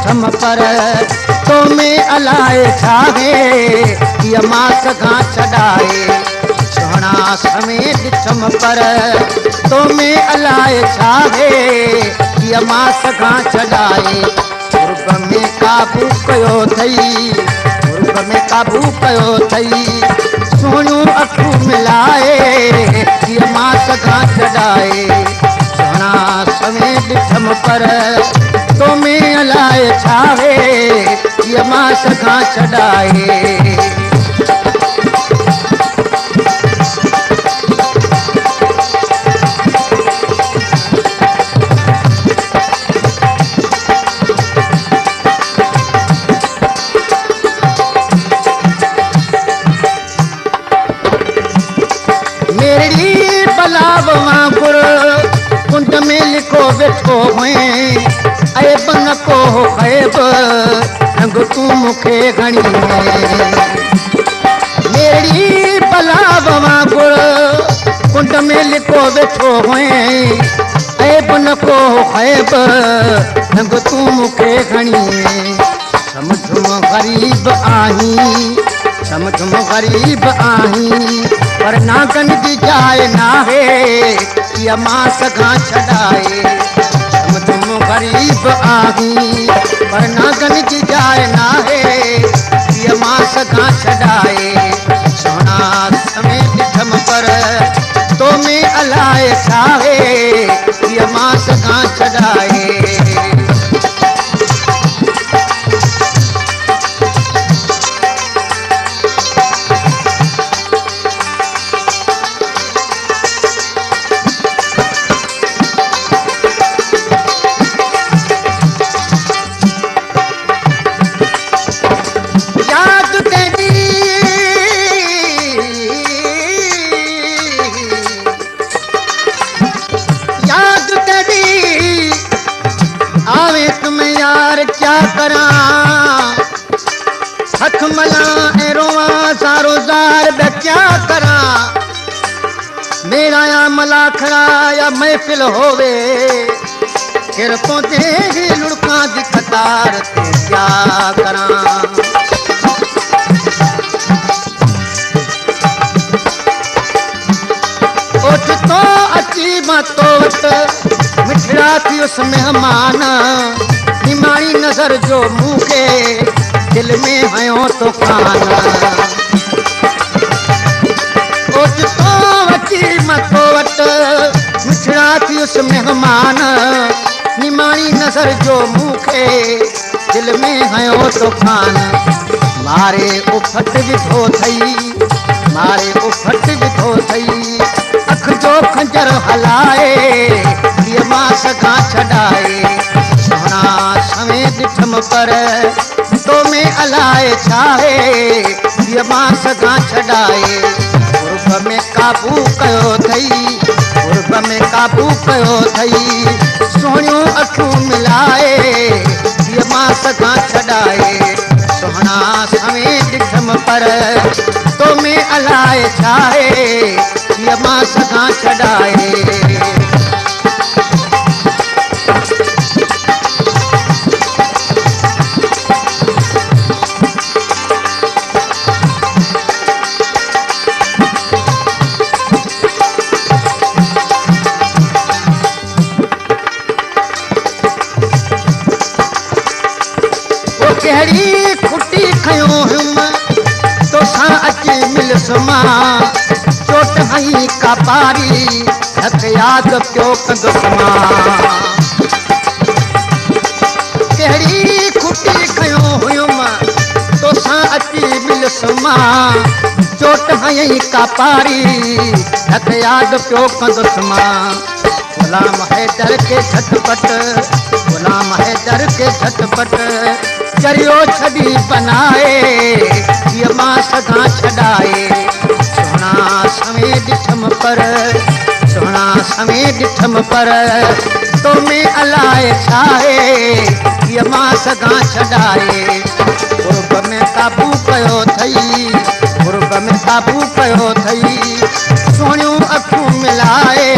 ॾिठम पर तो में अलाए छाहे हीअ मां सघां छॾाए सुहिणा समय ॾिठम पर तो में अलाए छाहे हीअ मां सघां छॾाए गुरब में काबू कयो अथई गुरब में काबू कयो अथई सुहिणियूं अखियूं मिलाए हीअ मां सघां छॾाए सुहिणा समय ॾिठम पर तो में अलाए छाहे हीअ मां सघां छॾाए मेरी बलाव वांगुर कुंड में लिखो वेठो हुए ऐब न को ख़ैब रंग तूं मूंखे घणी मेरी बलाव वांगुर कुंड में लिखो वेठो हुए ऐब न को ख़ैब रंग तूं मूंखे घणी समझो ग़रीब आहीं समझो ग़रीब आहीं पर नागन जी जाए नाहे हीअ मां सघां छॾाए समझो ग़रीब आहीं पर नागन जी जाए नाहे हीअ मां सघां छॾाए सुहिणा समय ॾिठम पर तो में अलाए छाहे हीअ मां सघां छॾाए क्या करा हथ मला ए रोवा सारो ज़ार बे क्या करा मेरा या मलाखड़ा या महफिल होवे फिर पहुंचे ही लुड़का दी कतार ते क्या करा उठ तो अची मतो वट मिठड़ा थी उस मेहमान निमाणी नजर जो मूंखे दिल में हयो तो खाना ओचितो वठी मथो वट मिठड़ा थी उस मेहमान निमाणी नजर जो मूंखे दिल में हयो तो खान मारे उफट विधो थई मारे उफट विधो थई अख जो खंजर हलाए हीअ मां सघां छॾाए सुहिणा समय ॾिठम पर तो में अलाए छाहे हीअ मां सघां छॾाए गुरब में काबू कयो अथई गुरब में काबू कयो अथई सुहिणियूं अखियूं मिलाए हीअ मां सघां छॾाए सुहिणा समय ॾिठम पर तो में अलाए छाहे हीअ मां सघां छॾाए कहिड़ी खुटी खयो हुम तोसां अची मिलसुमा चोट हई का पारी हथ यादि पियो कंदुसि कहिड़ी खुटी खयो हुयुम तोसां अची मिलसुमा चोट हई का पारी हथ यादि पियो कंदुसि गुलाम हैदर के झटपट गुलाम हैदर के झटपट चरियो छड़ी बनाए हीअ मां सघां छॾाए सुहिणा समय ॾिठम पर सुहिणा समय ॾिठम पर तो में अलाए छाहे हीअ मां सघां छॾाए गुरब में काबू कयो अथई गुरब में काबू कयो अथई सुहिणियूं अखियूं मिलाए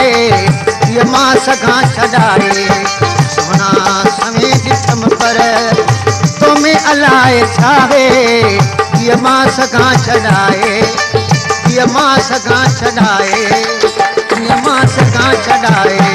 हीअ मां सघां छॾाए सुहिणा समय ॾिठम पर लाइ छाहे ये मां सगां छॾाए ये मां सगां छॾाए ये मां सगां छॾाए